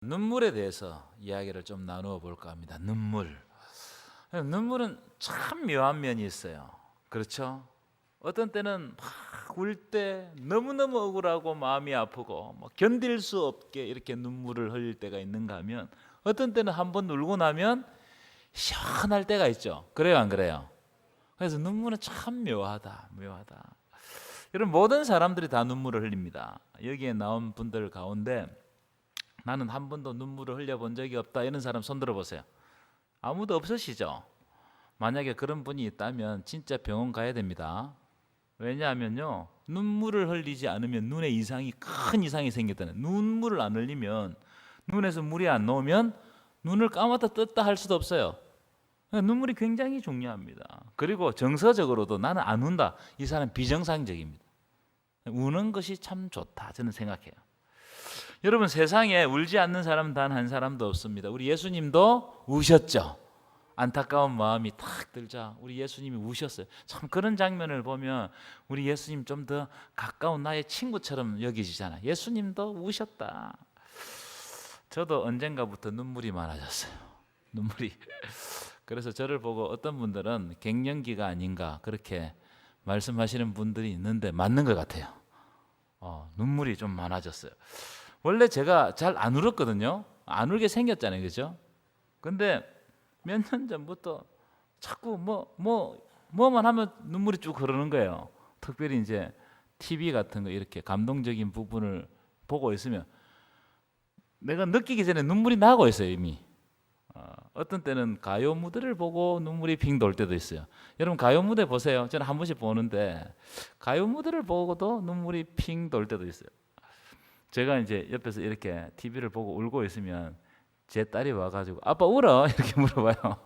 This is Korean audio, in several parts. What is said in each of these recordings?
눈물에 대해서 이야기를 좀 나누어 볼까 합니다. 눈물은 참 묘한 면이 있어요. 그렇죠? 어떤 때는 막 울 때 너무너무 억울하고 마음이 아프고 견딜 수 없게 이렇게 눈물을 흘릴 때가 있는가 하면, 어떤 때는 한번 울고 나면 시원할 때가 있죠. 그래요, 안 그래요? 그래서 눈물은 참 묘하다. 여러분, 모든 사람들이 다 눈물을 흘립니다. 여기에 나온 분들 가운데 나는 한 번도 눈물을 흘려본 적이 없다, 이런 사람 손 들어보세요. 아무도 없으시죠? 만약에 그런 분이 있다면 진짜 병원 가야 됩니다. 왜냐하면요, 눈물을 흘리지 않으면 눈에 큰 이상이 생겼다는. 눈물을 안 흘리면, 눈에서 물이 안 나오면 눈을 감았다 떴다 할 수도 없어요. 눈물이 굉장히 중요합니다. 그리고 정서적으로도 나는 안 운다, 이 사람 비정상적입니다. 우는 것이 참 좋다, 저는 생각해요. 여러분, 세상에 울지 않는 사람 단 한 사람도 없습니다. 우리 예수님도 우셨죠. 안타까운 마음이 탁 들자 우리 예수님이 우셨어요. 참 그런 장면을 보면 우리 예수님 좀 더 가까운 나의 친구처럼 여기시잖아요. 예수님도 우셨다. 저도 언젠가부터 눈물이 많아졌어요. 눈물이. 그래서 저를 보고 어떤 분들은 갱년기가 아닌가 그렇게 말씀하시는 분들이 있는데 맞는 것 같아요. 눈물이 좀 많아졌어요. 원래 제가 잘 안 울었거든요. 안 울게 생겼잖아요, 그죠? 근데 몇 년 전부터 자꾸 뭐만 하면 눈물이 쭉 흐르는 거예요. 특별히 이제 TV 같은 거 이렇게 감동적인 부분을 보고 있으면 내가 느끼기 전에 눈물이 나고 있어요, 이미. 어떤 때는 가요 무대를 보고 눈물이 핑 돌 때도 있어요. 여러분, 가요 무대 보세요. 저는 한 번씩 보는데 가요 무대를 보고도 눈물이 핑 돌 때도 있어요. 제가 이제 옆에서 이렇게 TV를 보고 울고 있으면 제 딸이 와가지고 아빠 울어? 이렇게 물어봐요.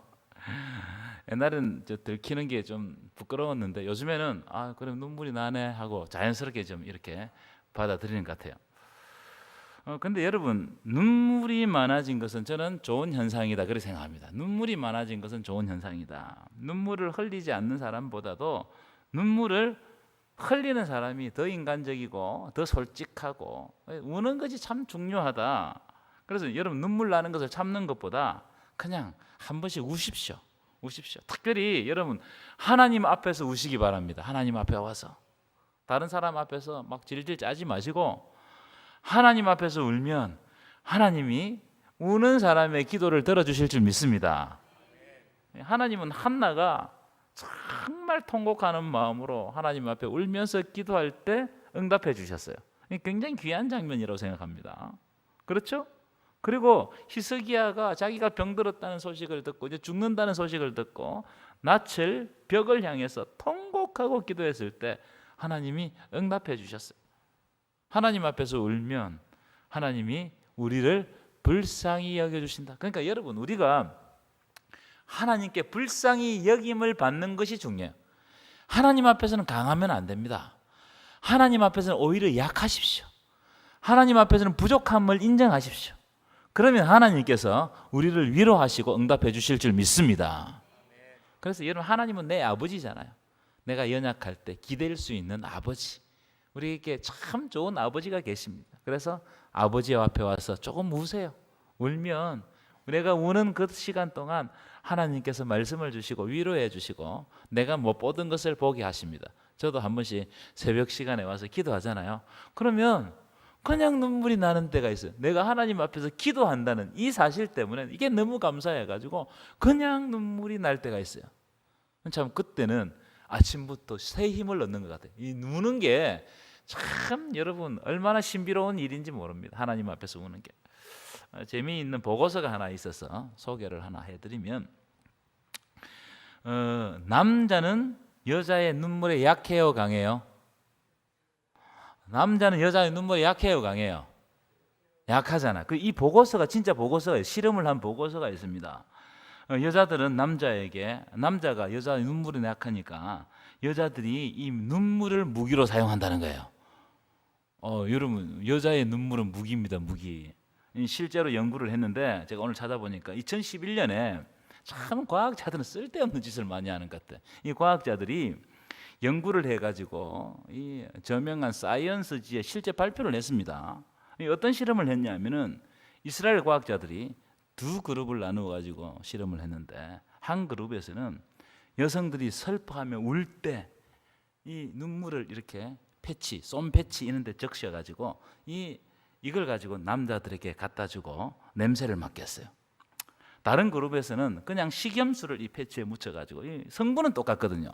옛날엔 저 들키는 게 좀 부끄러웠는데 요즘에는 그럼 눈물이 나네 하고 자연스럽게 좀 이렇게 받아들이는 것 같아요. 근데 여러분, 눈물이 많아진 것은 저는 좋은 현상이다 그렇게 생각합니다. 눈물이 많아진 것은 좋은 현상이다. 눈물을 흘리지 않는 사람보다도 눈물을 흘리는 사람이 더 인간적이고 더 솔직하고 우는 것이 참 중요하다. 그래서 여러분, 눈물 나는 것을 참는 것보다 그냥 한 번씩 우십시오. 특별히 여러분, 하나님 앞에서 우시기 바랍니다. 하나님 앞에 와서. 다른 사람 앞에서 막 질질 짜지 마시고 하나님 앞에서 울면 하나님이 우는 사람의 기도를 들어주실 줄 믿습니다. 하나님은 한나가 정말 통곡하는 마음으로 하나님 앞에 울면서 기도할 때 응답해 주셨어요. 굉장히 귀한 장면이라고 생각합니다. 그렇죠? 그리고 히스기야가 자기가 병들었다는 소식을 듣고 이제 죽는다는 소식을 듣고 낯을 벽을 향해서 통곡하고 기도했을 때 하나님이 응답해 주셨어요. 하나님 앞에서 울면 하나님이 우리를 불쌍히 여겨주신다. 그러니까 여러분, 우리가 하나님께 불쌍히 여김을 받는 것이 중요해요. 하나님 앞에서는 강하면 안 됩니다. 하나님 앞에서는 오히려 약하십시오. 하나님 앞에서는 부족함을 인정하십시오. 그러면 하나님께서 우리를 위로하시고 응답해 주실 줄 믿습니다. 그래서 여러분, 하나님은 내 아버지잖아요. 내가 연약할 때 기댈 수 있는 아버지. 우리에게 참 좋은 아버지가 계십니다. 그래서 아버지 앞에 와서 조금 우세요. 울면 내가 우는 그 시간 동안 하나님께서 말씀을 주시고 위로해 주시고 내가 못 보던 것을 보게 하십니다. 저도 한 번씩 새벽 시간에 와서 기도하잖아요. 그러면 그냥 눈물이 나는 때가 있어요. 내가 하나님 앞에서 기도한다는 이 사실 때문에 이게 너무 감사해가지고 그냥 눈물이 날 때가 있어요. 참 그때는 아침부터 새 힘을 얻는 것 같아요. 이 우는 게 참 여러분 얼마나 신비로운 일인지 모릅니다. 하나님 앞에서 우는 게. 재미있는 보고서가 하나 있어서 소개를 하나 해드리면, 남자는 여자의 눈물에 약해요, 강해요? 남자는 여자의 눈물에 약해요, 강해요? 약하잖아. 이 보고서가 진짜 보고서예요. 실험을 한 보고서가 있습니다. 여자들은 남자가 여자의 눈물에 약하니까 여자들이 이 눈물을 무기로 사용한다는 거예요. 여러분, 여자의 눈물은 무기입니다, 무기. 실제로 연구를 했는데 제가 오늘 찾아보니까 2011년에 참 과학자들은 쓸데없는 짓을 많이 하는 것 같아요. 이 과학자들이 연구를 해가지고 이 저명한 사이언스지에 실제 발표를 냈습니다. 어떤 실험을 했냐면은 이스라엘 과학자들이 두 그룹을 나누어 가지고 실험을 했는데, 한 그룹에서는 여성들이 슬퍼하며 울 때 이 눈물을 이렇게 패치, 쏨 패치 이런 데 적셔 가지고 이걸 가지고 남자들에게 갖다 주고 냄새를 맡게 했어요. 다른 그룹에서는 그냥 식염수를 이 패치에 묻혀 가지고, 이 성분은 똑같거든요,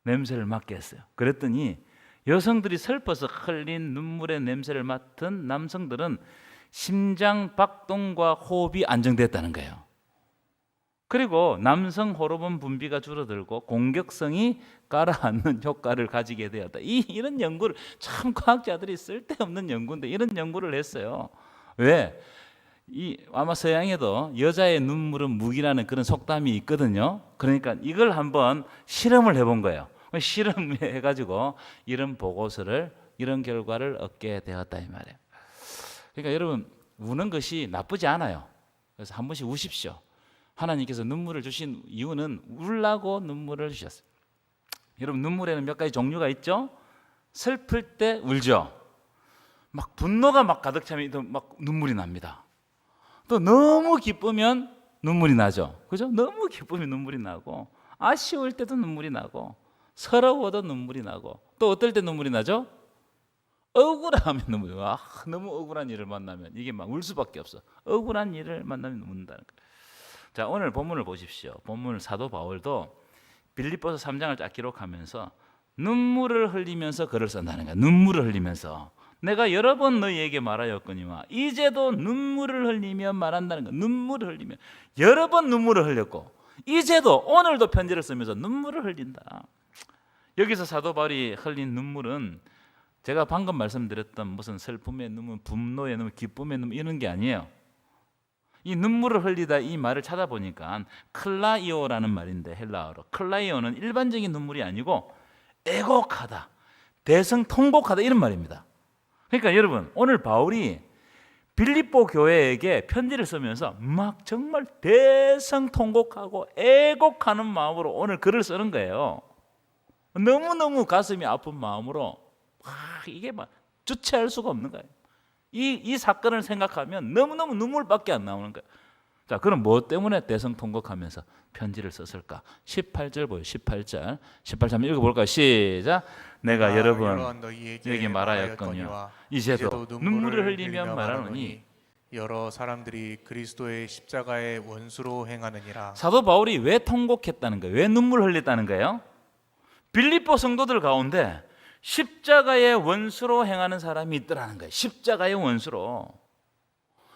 냄새를 맡게 했어요. 그랬더니 여성들이 슬퍼서 흘린 눈물의 냄새를 맡은 남성들은 심장 박동과 호흡이 안정됐다는 거예요. 그리고 남성 호르몬 분비가 줄어들고 공격성이 가라앉는 효과를 가지게 되었다. 이런 연구를, 참 과학자들이 쓸데없는 연구인데 이런 연구를 했어요. 왜? 아마 서양에도 여자의 눈물은 무기라는 그런 속담이 있거든요. 그러니까 이걸 한번 실험을 해본 거예요. 실험해가지고 이런 보고서를, 이런 결과를 얻게 되었다 이 말이에요. 그러니까 여러분, 우는 것이 나쁘지 않아요. 그래서 한 번씩 우십시오. 하나님께서 눈물을 주신 이유는 울라고 눈물을 주셨어요. 여러분, 눈물에는 몇 가지 종류가 있죠. 슬플 때 울죠. 막 분노가 막 가득 차면 막 눈물이 납니다. 또 너무 기쁘면 눈물이 나죠. 그죠? 너무 기쁘면 눈물이 나고, 아쉬울 때도 눈물이 나고, 서러워도 눈물이 나고, 또 어떨 때 눈물이 나죠? 억울하면 눈물이 나. 너무 억울한 일을 만나면 이게 막 울 수밖에 없어. 억울한 일을 만나면 운다는 거예요. 자, 오늘 본문을 보십시오. 본문을 사도 바울도 빌립보서 3장을 딱 기록하면서 눈물을 흘리면서 글을 쓴다는 거야. 눈물을 흘리면서. 내가 여러 번 너희에게 말하였거니와 이제도 눈물을 흘리며 말한다는 거야. 눈물을 흘리며. 여러 번 눈물을 흘렸고 이제도, 오늘도 편지를 쓰면서 눈물을 흘린다. 여기서 사도 바울이 흘린 눈물은 제가 방금 말씀드렸던 무슨 슬픔의 눈물, 분노의 눈물, 기쁨의 눈물 이런 게 아니에요. 이 눈물을 흘리다 이 말을 찾아보니까 클라이오라는 말인데, 헬라어로 클라이오는 일반적인 눈물이 아니고 애곡하다, 대성통곡하다 이런 말입니다. 그러니까 여러분, 오늘 바울이 빌립보 교회에게 편지를 쓰면서 막 정말 대성통곡하고 애곡하는 마음으로 오늘 글을 쓰는 거예요. 너무너무 가슴이 아픈 마음으로 이게 막 주체할 수가 없는 거예요. 이 사건을 생각하면 너무너무 눈물밖에 안 나오는 거예요. 자, 그럼 뭐 때문에 대성통곡하면서 편지를 썼을까? 18절 보여요. 18절 한번 읽어볼까요? 시작. 내가 여러분 너희에게 말하였거니와 이제도 눈물을 흘리며 말하노니 여러 사람들이 그리스도의 십자가의 원수로 행하느니라. 사도 바울이 왜 통곡했다는 거예요? 왜 눈물을 흘렸다는 거예요? 빌립보 성도들 가운데 십자가의 원수로 행하는 사람이 있더라는 거예요. 십자가의 원수로.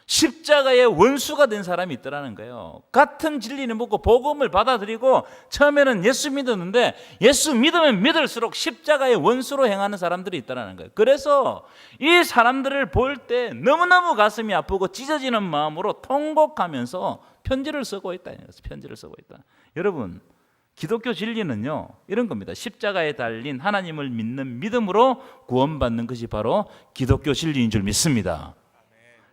십자가의 원수가 된 사람이 있더라는 거예요. 같은 진리를 묻고 복음을 받아들이고 처음에는 예수 믿었는데 예수 믿으면 믿을수록 십자가의 원수로 행하는 사람들이 있더라는 거예요. 그래서 이 사람들을 볼 때 너무너무 가슴이 아프고 찢어지는 마음으로 통곡하면서 편지를 쓰고 있다. 편지를 쓰고 있다. 여러분, 기독교 진리는요 이런 겁니다. 십자가에 달린 하나님을 믿는 믿음으로 구원받는 것이 바로 기독교 진리인 줄 믿습니다.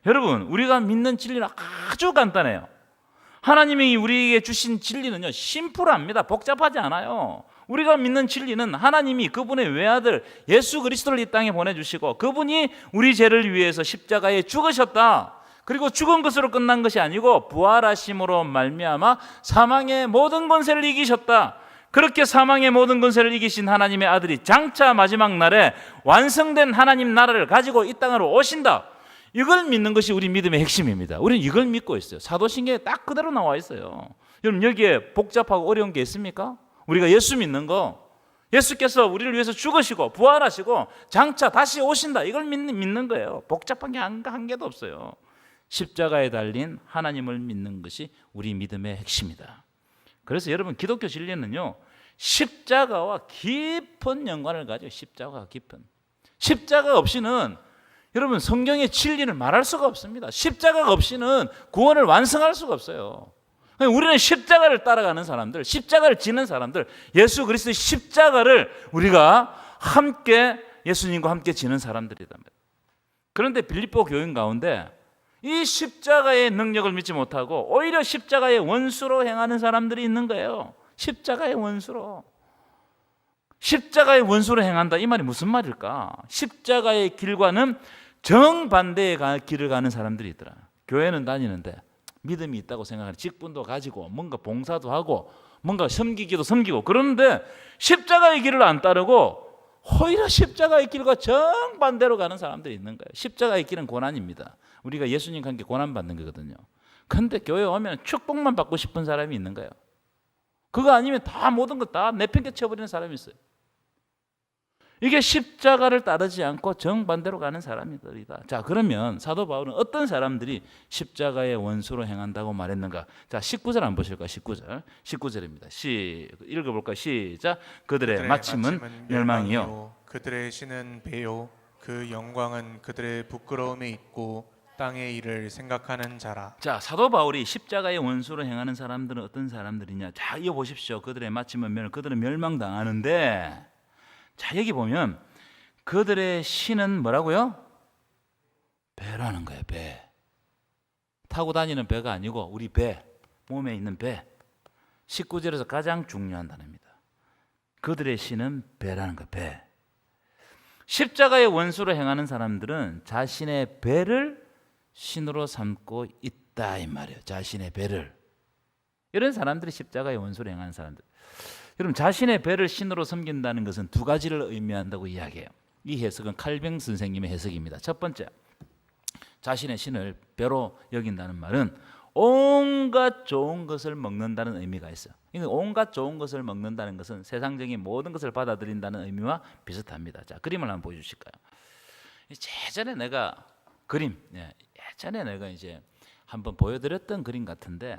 여러분, 우리가 믿는 진리는 아주 간단해요. 하나님이 우리에게 주신 진리는요 심플합니다. 복잡하지 않아요. 우리가 믿는 진리는 하나님이 그분의 외아들 예수 그리스도를 이 땅에 보내주시고 그분이 우리 죄를 위해서 십자가에 죽으셨다. 그리고 죽은 것으로 끝난 것이 아니고 부활하심으로 말미암아 사망의 모든 권세를 이기셨다. 그렇게 사망의 모든 권세를 이기신 하나님의 아들이 장차 마지막 날에 완성된 하나님 나라를 가지고 이 땅으로 오신다. 이걸 믿는 것이 우리 믿음의 핵심입니다. 우리는 이걸 믿고 있어요. 사도신경에 딱 그대로 나와 있어요. 여러분, 여기에 복잡하고 어려운 게 있습니까? 우리가 예수 믿는 거, 예수께서 우리를 위해서 죽으시고 부활하시고 장차 다시 오신다. 이걸 믿는 거예요. 복잡한 게 한 개도 없어요. 십자가에 달린 하나님을 믿는 것이 우리 믿음의 핵심이다. 그래서 여러분, 기독교 진리는요 십자가와 깊은 연관을 가져요. 십자가가 깊은. 십자가 없이는 여러분 성경의 진리를 말할 수가 없습니다. 십자가가 없이는 구원을 완성할 수가 없어요. 우리는 십자가를 따라가는 사람들, 십자가를 지는 사람들, 예수 그리스도의 십자가를 우리가 함께 예수님과 함께 지는 사람들이다. 그런데 빌립보 교인 가운데 이 십자가의 능력을 믿지 못하고 오히려 십자가의 원수로 행하는 사람들이 있는 거예요. 십자가의 원수로. 십자가의 원수로 행한다. 이 말이 무슨 말일까? 십자가의 길과는 정반대의 길을 가는 사람들이 있더라. 교회는 다니는데 믿음이 있다고 생각하는, 직분도 가지고 뭔가 봉사도 하고 뭔가 섬기고 그러는데 십자가의 길을 안 따르고 오히려 십자가의 길과 정반대로 가는 사람들이 있는 거예요. 십자가의 길은 고난입니다. 우리가 예수님과 함께 고난 받는 거거든요. 근데 교회 오면 축복만 받고 싶은 사람이 있는 거예요. 그거 아니면 다 모든 거 다 내팽개 쳐버리는 사람이 있어요. 이게 십자가를 따르지 않고 정반대로 가는 사람들이다. 자, 그러면 사도 바울은 어떤 사람들이 십자가의 원수로 행한다고 말했는가? 자, 19절 한번 보실까요? 19절입니다. 읽어볼까요? 시작. 그들의 마침은 멸망이요, 그들의 신은 배요, 그 영광은 그들의 부끄러움에 있고 땅의 일을 생각하는 자라. 자, 사도 바울이 십자가의 원수로 행하는 사람들은 어떤 사람들이냐? 자, 이거 보십시오. 그들의 마침은 그들은 멸망당하는데, 자, 여기 보면 그들의 신은 뭐라고요? 배라는 거예요. 배. 타고 다니는 배가 아니고 우리 배, 몸에 있는 배. 19절에서 가장 중요한 단어입니다. 그들의 신은 배라는 거예요. 배. 십자가의 원수로 행하는 사람들은 자신의 배를 신으로 삼고 있다 이 말이에요. 자신의 배를. 이런 사람들이 십자가의 원수로 행하는 사람들. 여러분, 자신의 배를 신으로 섬긴다는 것은 두 가지를 의미한다고 이야기해요. 이 해석은 칼뱅 선생님의 해석입니다. 첫 번째, 자신의 신을 배로 여긴다는 말은 온갖 좋은 것을 먹는다는 의미가 있어요. 온갖 좋은 것을 먹는다는 것은 세상적인 모든 것을 받아들인다는 의미와 비슷합니다. 자, 그림을 한번 보여주실까요? 예전에 내가 이제 한번 보여드렸던 그림 같은데,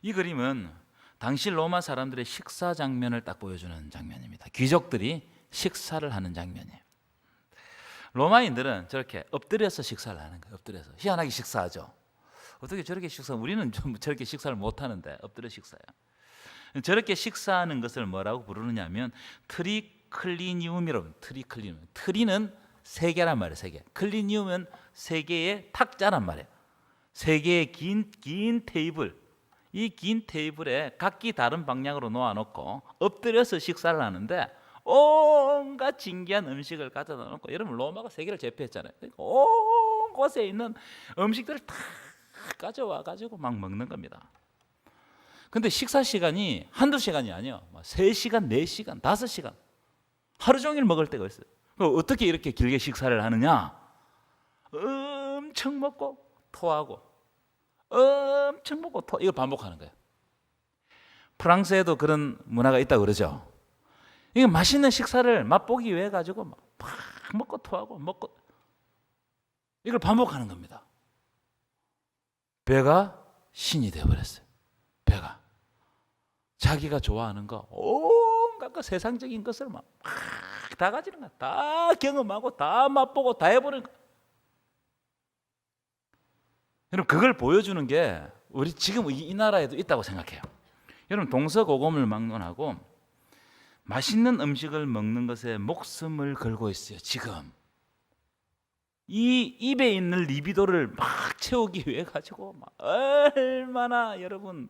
이 그림은 당시 로마 사람들의 식사 장면을 딱 보여주는 장면입니다. 귀족들이 식사를 하는 장면이에요. 로마인들은 저렇게 엎드려서 식사를 하는 거예요. 엎드려서. 희한하게 식사하죠. 어떻게 저렇게 우리는 좀 저렇게 식사를 못 하는데 엎드려 식사해요. 저렇게 식사하는 것을 뭐라고 부르느냐면 트리클리니움이라고. 트리는 세 개란 말이에요. 세 개. 클리니움은 세 개의 탁자란 말이에요. 세 개의 긴 테이블. 이 긴 테이블에 각기 다른 방향으로 놓아놓고 엎드려서 식사를 하는데 온갖 진귀한 음식을 가져다 놓고, 여러분 로마가 세계를 제패했잖아요. 온 곳에 있는 음식들을 다 가져와 가지고 막 먹는 겁니다. 근데 식사 시간이 한두 시간이 아니에요. 3시간, 4시간, 5시간 하루 종일 먹을 때가 있어요. 어떻게 이렇게 길게 식사를 하느냐? 엄청 먹고 토하고 엄청 먹고 이걸 반복하는 거예요. 프랑스에도 그런 문화가 있다고 그러죠. 이게 맛있는 식사를 맛보기 위해 가지고 막 먹고 토하고 먹고 이걸 반복하는 겁니다. 배가 신이 되어버렸어요. 배가 자기가 좋아하는 거, 온갖 그 세상적인 것을 막 다 가지는 거야. 다 경험하고 다 맛보고 다 해보는 거야. 여러분, 그걸 보여주는 게 우리 지금 이 나라에도 있다고 생각해요. 여러분, 동서고금을 막론하고 맛있는 음식을 먹는 것에 목숨을 걸고 있어요. 지금 이 입에 있는 리비도를 막 채우기 위해 가지고 막 얼마나, 여러분,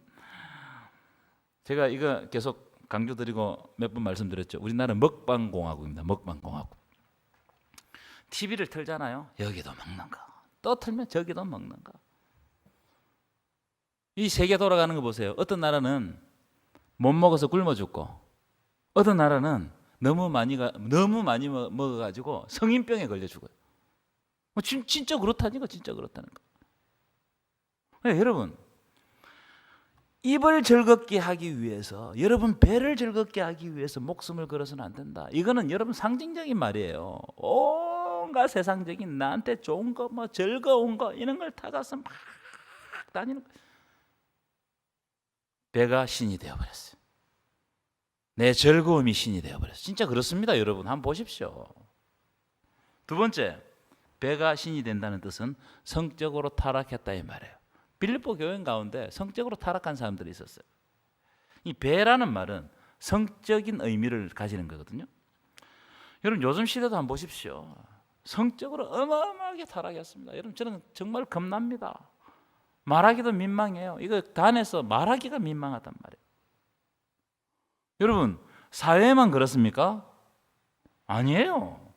제가 이거 계속 강조드리고 몇 번 말씀드렸죠. 우리나라는 먹방공화국입니다. 먹방공화국. TV를 틀잖아요. 여기도 먹는 거, 또 틀면 저기도 먹는 거. 이 세계 돌아가는 거 보세요. 어떤 나라는 못 먹어서 굶어 죽고, 어떤 나라는 너무 많이 먹어가지고 성인병에 걸려 죽어요. 진짜 그렇다니까, 진짜 그렇다는 거. 네, 여러분, 입을 즐겁게 하기 위해서, 여러분 배를 즐겁게 하기 위해서 목숨을 걸어서는 안 된다. 이거는 여러분 상징적인 말이에요. 온갖 세상적인 나한테 좋은 거, 뭐 즐거운 거, 이런 걸 타가서 막 다니는 거. 배가 신이 되어버렸어요. 내 즐거움이 신이 되어버렸어요. 진짜 그렇습니다, 여러분. 한번 보십시오. 두 번째, 배가 신이 된다는 뜻은 성적으로 타락했다 이 말이에요. 빌립보 교회 가운데 성적으로 타락한 사람들이 있었어요. 이 배라는 말은 성적인 의미를 가지는 거거든요. 여러분, 요즘 시대도 한번 보십시오. 성적으로 어마어마하게 타락했습니다. 여러분, 저는 정말 겁납니다. 말하기도 민망해요. 이거 단에서 말하기가 민망하단 말이에요. 여러분, 사회만 그렇습니까? 아니에요.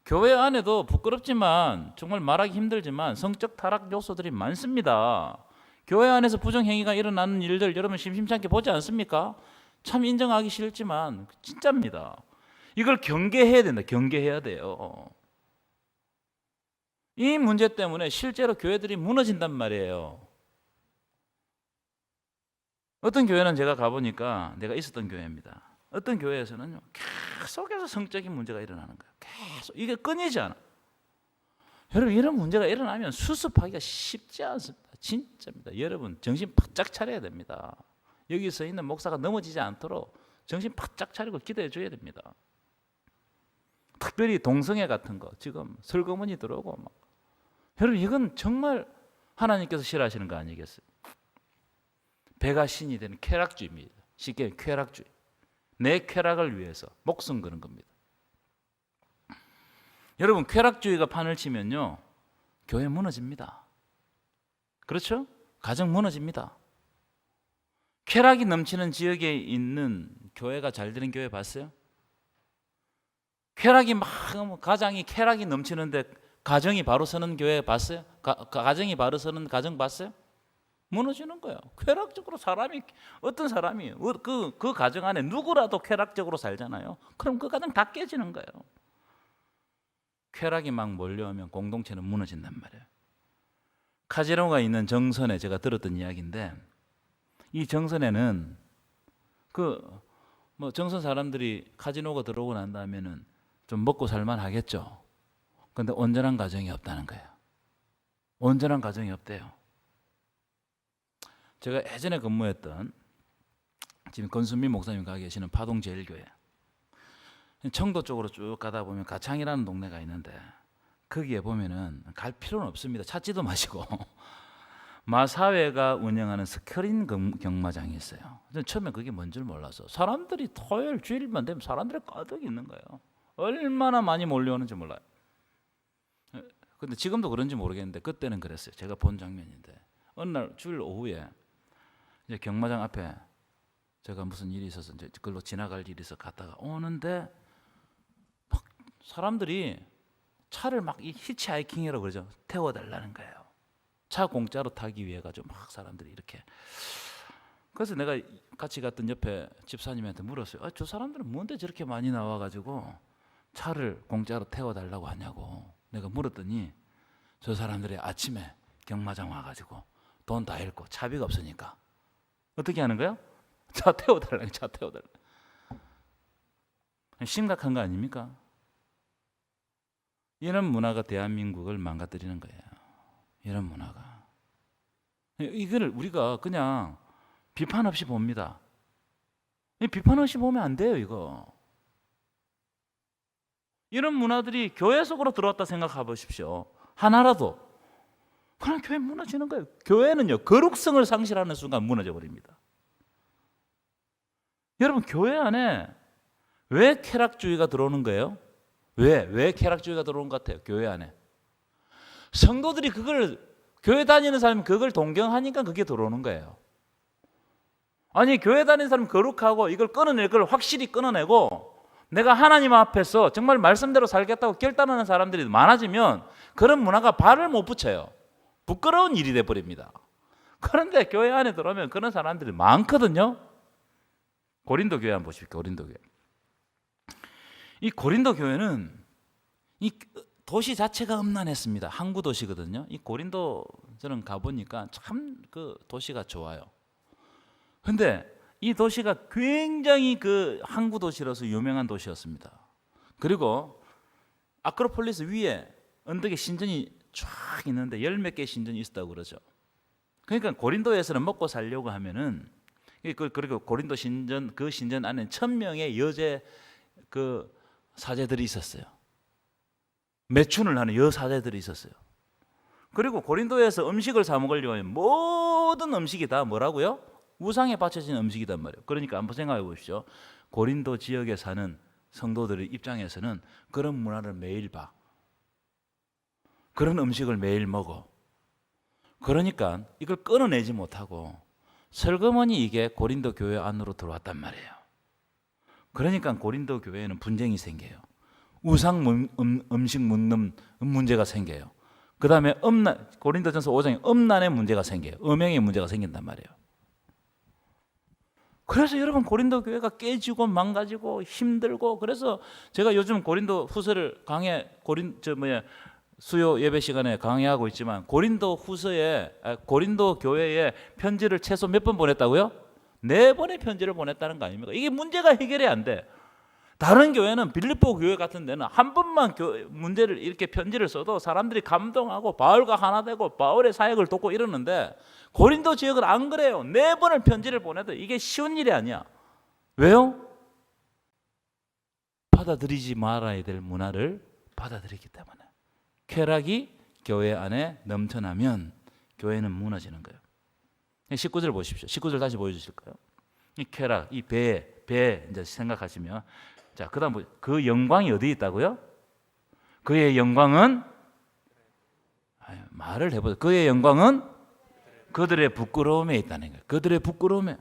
교회 안에도 부끄럽지만 정말 말하기 힘들지만 성적 타락 요소들이 많습니다. 교회 안에서 부정행위가 일어나는 일들 여러분 심심치 않게 보지 않습니까? 참 인정하기 싫지만 진짜입니다. 이걸 경계해야 된다. 경계해야 돼요. 이 문제 때문에 실제로 교회들이 무너진단 말이에요. 어떤 교회는 제가 가보니까 내가 있었던 교회입니다. 어떤 교회에서는 계속해서 성적인 문제가 일어나는 거예요. 계속 이게 끊이지 않아. 여러분 이런 문제가 일어나면 수습하기가 쉽지 않습니다. 진짜입니다. 여러분 정신 바짝 차려야 됩니다. 여기서 있는 목사가 넘어지지 않도록 정신 바짝 차리고 기도해 줘야 됩니다. 특별히 동성애 같은 거 지금 설거문이 들어오고 막. 여러분 이건 정말 하나님께서 싫어하시는 거 아니겠어요? 배가 신이 되는 쾌락주의입니다. 쉽게 말하면 쾌락주의. 내 쾌락을 위해서 목숨 거는 겁니다. 여러분 쾌락주의가 판을 치면요 교회 무너집니다. 그렇죠? 가정 무너집니다. 쾌락이 넘치는 지역에 있는 교회가 잘 되는 교회 봤어요? 쾌락이 막 가정이 쾌락이 넘치는데 가정이 바로 서는 교회 봤어요? 가정이 바로 서는 가정 봤어요? 무너지는 거예요. 쾌락적으로 사람이 어떤 사람이 그 가정 안에 누구라도 쾌락적으로 살잖아요. 그럼 그 가정 다 깨지는 거예요. 쾌락이 막 몰려오면 공동체는 무너진단 말이에요. 카지노가 있는 정선에 제가 들었던 이야기인데 이 정선에는 정선 사람들이 카지노가 들어오고 난 다음에는 좀 먹고 살만 하겠죠. 그런데 온전한 가정이 없다는 거예요. 온전한 가정이 없대요. 제가 예전에 근무했던 지금 권순민 목사님 가 계시는 파동제일교회 청도 쪽으로 쭉 가다 보면 가창이라는 동네가 있는데 거기에 보면은 갈 필요는 없습니다. 찾지도 마시고 마사회가 운영하는 스크린 경마장이 있어요. 저는 처음에 그게 뭔 줄 몰라서 사람들이 토요일 주일만 되면 사람들이 가득 있는 거예요. 얼마나 많이 몰려오는지 몰라요. 근데 지금도 그런지 모르겠는데 그때는 그랬어요. 제가 본 장면인데 어느 날 주일 오후에 이제 경마장 앞에 제가 무슨 일이 있어서 이제 그걸로 지나갈 일이 있어 갔다가 오는데 막 사람들이 차를 막 히치하이킹이라고 그러죠. 태워달라는 거예요. 차 공짜로 타기 위해 가지고 막 사람들이 이렇게. 그래서 내가 같이 갔던 옆에 집사님한테 물었어요. 저 사람들은 뭔데 저렇게 많이 나와가지고 차를 공짜로 태워달라고 하냐고 내가 물었더니 저 사람들이 아침에 경마장 와가지고 돈 다 잃고 차비가 없으니까 어떻게 하는 거예요? 차 태워달라. 차 태워달라. 심각한 거 아닙니까? 이런 문화가 대한민국을 망가뜨리는 거예요. 이런 문화가. 이걸 우리가 그냥 비판 없이 봅니다. 비판 없이 보면 안 돼요, 이거. 이런 문화들이 교회 속으로 들어왔다 생각해 보십시오. 하나라도. 그럼 교회 무너지는 거예요. 교회는요, 거룩성을 상실하는 순간 무너져 버립니다. 여러분, 교회 안에 왜 쾌락주의가 들어오는 거예요? 왜 쾌락주의가 들어오는 것 같아요? 교회 안에. 성도들이 교회 다니는 사람이 그걸 동경하니까 그게 들어오는 거예요. 아니, 교회 다니는 사람이 거룩하고 이걸 끊어낼 걸 확실히 끊어내고 내가 하나님 앞에서 정말 말씀대로 살겠다고 결단하는 사람들이 많아지면 그런 문화가 발을 못 붙여요. 부끄러운 일이 돼버립니다. 그런데 교회 안에 들어오면 그런 사람들이 많거든요. 고린도 교회 한번 보십시오. 고린도 교회. 이 고린도 교회는 이 도시 자체가 음란했습니다. 항구 도시거든요. 이 고린도 저는 가보니까 참 그 도시가 좋아요. 근데 이 도시가 굉장히 그 항구 도시로서 유명한 도시였습니다. 그리고 아크로폴리스 위에 언덕에 신전이 쫙 있는데 열 몇 개의 신전이 있었다고 그러죠. 그러니까 고린도에서는 먹고 살려고 하면은 그리고 고린도 신전 그 신전 안에 1000명의 여제 그 사제들이 있었어요. 매춘을 하는 여사제들이 있었어요. 그리고 고린도에서 음식을 사 먹으려고 하면 모든 음식이 다 뭐라고요? 우상에 바쳐진 음식이단 말이에요. 그러니까 한번 생각해 보십시오. 고린도 지역에 사는 성도들의 입장에서는 그런 문화를 매일 봐. 그런 음식을 매일 먹어. 그러니까 이걸 끊어내지 못하고 설거머니 이게 고린도 교회 안으로 들어왔단 말이에요. 그러니까 고린도 교회에는 분쟁이 생겨요. 우상 음식 묻는 문제가 생겨요. 그 다음에 고린도전서 5장에 음란의 문제가 생겨요. 음행의 문제가 생긴단 말이에요. 그래서 여러분 고린도 교회가 깨지고 망가지고 힘들고, 그래서 제가 요즘 고린도 후서를 수요 예배 시간에 강의하고 있지만 고린도 교회에 편지를 최소 몇 번 보냈다고요? 4번의 편지를 보냈다는 거 아닙니까? 이게 문제가 해결이 안 돼. 다른 교회는 빌립보 교회 같은 데는 한 번만 문제를 이렇게 편지를 써도 사람들이 감동하고 바울과 하나 되고 바울의 사역을 돕고 이러는데, 고린도 지역은 안 그래요. 4번을 편지를 보내도 이게 쉬운 일이 아니야. 왜요? 받아들이지 말아야 될 문화를 받아들이기 때문에. 쾌락이 교회 안에 넘쳐나면 교회는 무너지는 거예요. 19절 보십시오. 19절 다시 보여주실까요? 이 쾌락, 이 배 이제 생각하시면, 자, 그다음 그 영광이 어디 있다고요? 그의 영광은, 말을 해보세요. 그의 영광은 그들의 부끄러움에 있다는 거예요. 그들의 부끄러움에.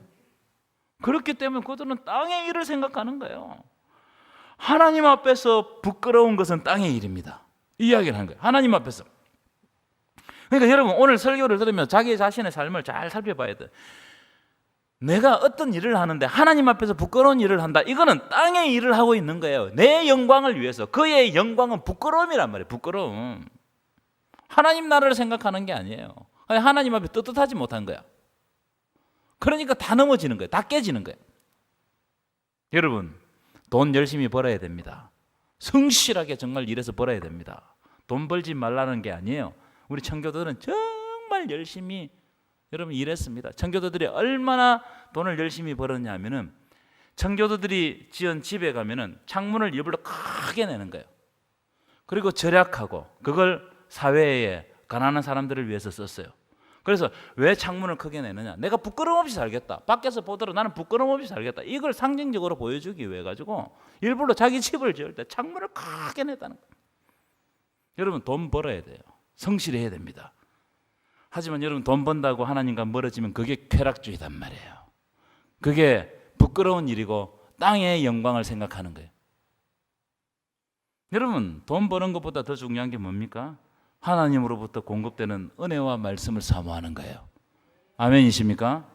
그렇기 때문에 그들은 땅의 일을 생각하는 거예요. 하나님 앞에서 부끄러운 것은 땅의 일입니다. 이 이야기를 하는 거예요. 하나님 앞에서. 그러니까 여러분 오늘 설교를 들으면 자기 자신의 삶을 잘 살펴봐야 돼. 내가 어떤 일을 하는데 하나님 앞에서 부끄러운 일을 한다. 이거는 땅의 일을 하고 있는 거예요. 내 영광을 위해서. 그의 영광은 부끄러움이란 말이에요. 부끄러움. 하나님 나라를 생각하는 게 아니에요. 하나님 앞에 떳떳하지 못한 거야. 그러니까 다 넘어지는 거예요. 다 깨지는 거예요. 여러분, 돈 열심히 벌어야 됩니다. 성실하게 정말 일해서 벌어야 됩니다. 돈 벌지 말라는 게 아니에요. 우리 청교도들은 정말 열심히 여러분 일했습니다. 청교도들이 얼마나 돈을 열심히 벌었냐 하면은, 청교도들이 지은 집에 가면은 창문을 일부러 크게 내는 거예요. 그리고 절약하고 그걸 사회에 가난한 사람들을 위해서 썼어요. 그래서 왜 창문을 크게 내느냐? 내가 부끄러움 없이 살겠다. 밖에서 보더라도 나는 부끄러움 없이 살겠다. 이걸 상징적으로 보여주기 위해 가지고 일부러 자기 집을 지을 때 창문을 크게 냈다는 거예요. 여러분 돈 벌어야 돼요. 성실해야 됩니다. 하지만 여러분 돈 번다고 하나님과 멀어지면 그게 쾌락주의단 말이에요. 그게 부끄러운 일이고 땅의 영광을 생각하는 거예요. 여러분 돈 버는 것보다 더 중요한 게 뭡니까? 하나님으로부터 공급되는 은혜와 말씀을 사모하는 거예요. 아멘이십니까?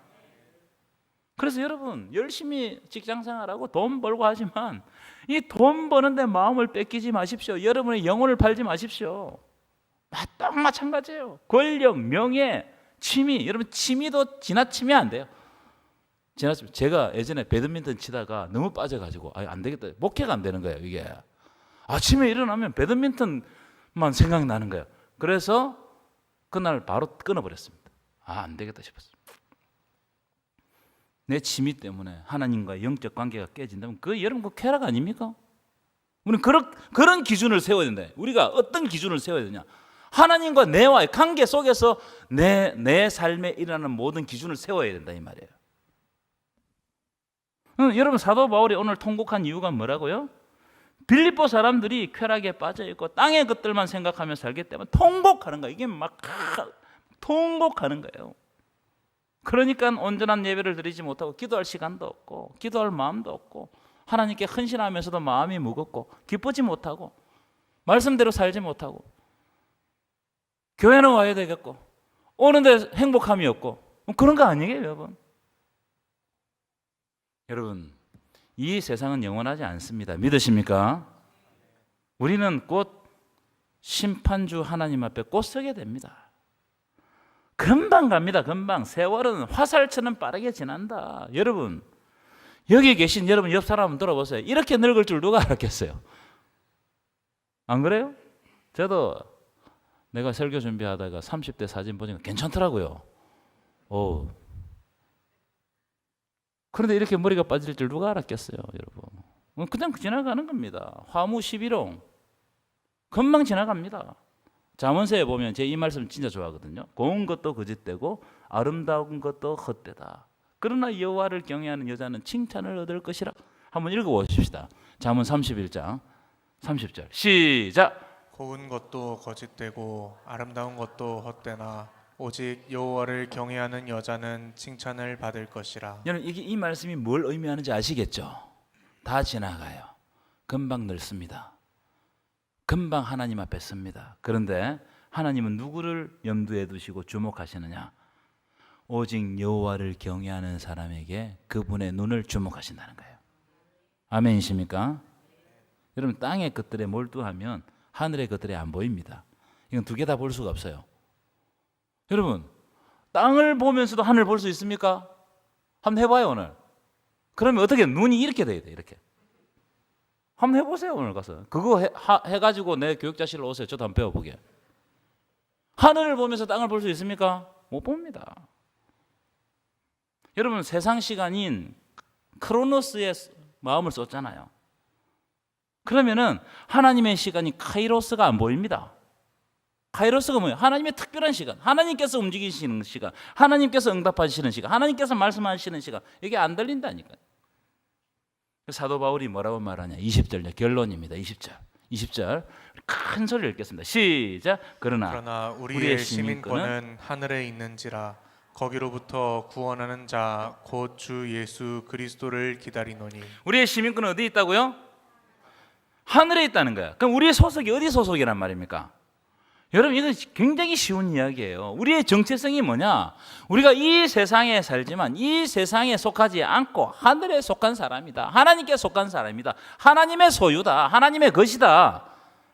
그래서 여러분 열심히 직장생활하고 돈 벌고 하지만 이 돈 버는데 마음을 뺏기지 마십시오. 여러분의 영혼을 팔지 마십시오. 딱 마찬가지예요. 권력, 명예, 취미. 여러분 취미도 지나치면 안 돼요. 제가 예전에 배드민턴 치다가 너무 빠져가지고 안 되겠다. 목회가 안 되는 거예요. 이게 아침에 일어나면 배드민턴만 생각나는 거예요. 그래서 그날 바로 끊어버렸습니다. 안 되겠다 싶었어요. 내 취미 때문에 하나님과 영적 관계가 깨진다면 그 여러분 그 쾌락 아닙니까? 우리는 그런 기준을 세워야 된다. 우리가 어떤 기준을 세워야 되냐? 하나님과 내와의 관계 속에서 내 삶에 일어나는 모든 기준을 세워야 된다 이 말이에요. 여러분 사도 바울이 오늘 통곡한 이유가 뭐라고요? 빌립보 사람들이 쾌락에 빠져 있고 땅의 것들만 생각하며 살기 때문에 통곡하는 거예요. 이게 막 통곡하는 거예요. 그러니까 온전한 예배를 드리지 못하고 기도할 시간도 없고 기도할 마음도 없고 하나님께 헌신하면서도 마음이 무겁고 기쁘지 못하고 말씀대로 살지 못하고 교회는 와야 되겠고 오는데 행복함이 없고 그런 거 아니에요 여러분? 여러분 이 세상은 영원하지 않습니다. 믿으십니까? 우리는 곧 심판주 하나님 앞에 곧 서게 됩니다. 금방 갑니다. 금방. 세월은 화살처럼 빠르게 지난다. 여러분 여기 계신 여러분 옆 사람 한번 들어보세요. 이렇게 늙을 줄 누가 알았겠어요? 안 그래요? 저도 내가 설교 준비하다가 30대 사진 보니까 괜찮더라고요. 그런데 이렇게 머리가 빠질 줄 누가 알았겠어요, 여러분? 그냥 지나가는 겁니다. 화무 11홍. 금방 지나갑니다. 잠언서에 보면 제 이 말씀 진짜 좋아하거든요. 고운 것도 거짓되고 아름다운 것도 헛되다. 그러나 여호와를 경외하는 여자는 칭찬을 얻을 것이라. 한번 읽어보십시다. 잠언 31장 30절 시작. 고운 것도 거짓되고 아름다운 것도 헛되나 오직 여호와를 경외하는 여자는 칭찬을 받을 것이라. 여러분 이 말씀이 뭘 의미하는지 아시겠죠? 다 지나가요. 금방 늙습니다. 금방 하나님 앞에 섭니다. 그런데 하나님은 누구를 염두에 두시고 주목하시느냐? 오직 여호와를 경외하는 사람에게 그분의 눈을 주목하신다는 거예요. 아멘이십니까? 여러분, 땅의 것들에 몰두하면 하늘의 것들이 안 보입니다. 이건 두 개 다 볼 수가 없어요. 여러분, 땅을 보면서도 하늘 볼 수 있습니까? 한번 해봐요 오늘. 그러면 어떻게 눈이 이렇게 돼야 돼, 이렇게. 한번 해보세요 오늘 가서. 그거 해가지고 내 교육자실로 오세요. 저도 한번 배워보게. 하늘을 보면서 땅을 볼 수 있습니까? 못 봅니다. 여러분, 세상 시간인 크로노스에 마음을 쏟잖아요. 그러면은 하나님의 시간이 카이로스가 안 보입니다. 카이로스가 뭐예요? 하나님의 특별한 시간, 하나님께서 움직이시는 시간, 하나님께서 응답하시는 시간, 하나님께서 말씀하시는 시간, 이게 안 들린다니까요. 사도 바울이 뭐라고 말하냐? 20절 결론입니다. 20절 큰 소리를 읽겠습니다. 시작. 그러나 우리의 시민권은 하늘에 있는지라 거기로부터 구원하는 자 곧 주 예수 그리스도를 기다리노니. 우리의 시민권은 어디 있다고요? 하늘에 있다는 거야. 그럼 우리의 소속이 어디 소속이란 말입니까? 여러분, 이건 굉장히 쉬운 이야기예요. 우리의 정체성이 뭐냐? 우리가 이 세상에 살지만 이 세상에 속하지 않고 하늘에 속한 사람이다. 하나님께 속한 사람이다. 하나님의 소유다. 하나님의 것이다.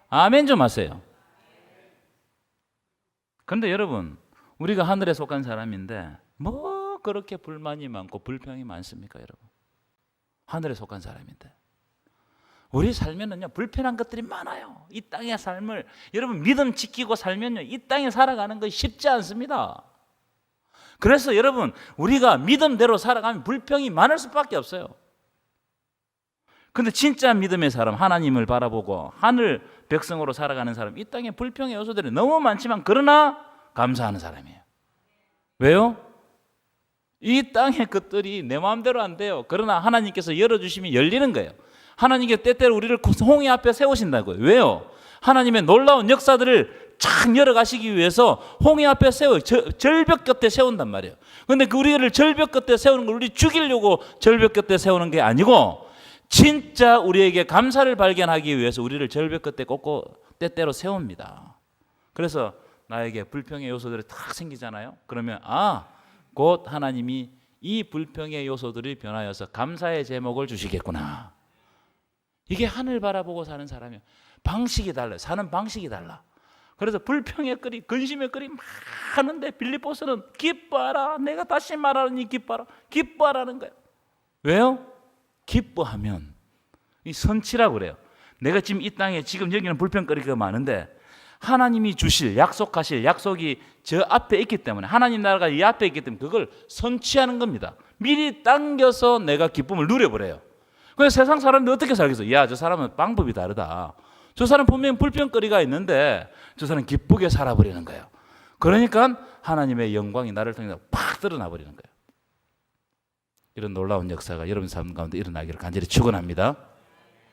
아멘 좀 하세요. 그런데 여러분, 우리가 하늘에 속한 사람인데 뭐 그렇게 불만이 많고 불평이 많습니까, 여러분? 하늘에 속한 사람인데. 우리 살면은요, 불편한 것들이 많아요. 이 땅의 삶을 여러분 믿음 지키고 살면요, 이 땅에 살아가는 것이 쉽지 않습니다. 그래서 여러분, 우리가 믿음대로 살아가면 불평이 많을 수밖에 없어요. 근데 진짜 믿음의 사람, 하나님을 바라보고 하늘 백성으로 살아가는 사람, 이 땅에 불평의 요소들이 너무 많지만 그러나 감사하는 사람이에요. 왜요? 이 땅의 것들이 내 마음대로 안 돼요. 그러나 하나님께서 열어주시면 열리는 거예요. 하나님께 때때로 우리를 홍해 앞에 세우신다고요. 왜요? 하나님의 놀라운 역사들을 쫙 열어가시기 위해서 홍해 앞에 절벽 곁에 세운단 말이에요. 그런데 그 우리를 절벽 곁에 세우는 걸 우리 죽이려고 절벽 곁에 세우는 게 아니고 진짜 우리에게 감사를 발견하기 위해서 우리를 절벽 곁에 꽂고 때때로 세웁니다. 그래서 나에게 불평의 요소들이 탁 생기잖아요. 그러면 곧 하나님이 이 불평의 요소들이 변하여서 감사의 제목을 주시겠구나. 이게 하늘 바라보고 사는 사람이에요. 방식이 달라요. 사는 방식이 달라. 그래서 불평의 끓이, 근심의 끓이 많은데 빌립보서는 기뻐하라. 내가 다시 말하니 기뻐하라. 기뻐하라는 거예요. 왜요? 기뻐하면 이 선치라고 그래요. 내가 지금 이 땅에 지금 여기는 불평거리가 많은데 하나님이 주실 약속하실 약속이 저 앞에 있기 때문에 하나님 나라가 이 앞에 있기 때문에 그걸 선취하는 겁니다. 미리 당겨서 내가 기쁨을 누려버려요. 그래서 세상 사람들이 어떻게 살겠어요? 야, 저 사람은 방법이 다르다. 저 사람 분명히 불평거리가 있는데 저 사람 기쁘게 살아버리는 거예요. 그러니까 하나님의 영광이 나를 통해서 팍 드러나 버리는 거예요. 이런 놀라운 역사가 여러분 삶 가운데 일어나기를 간절히 축원합니다.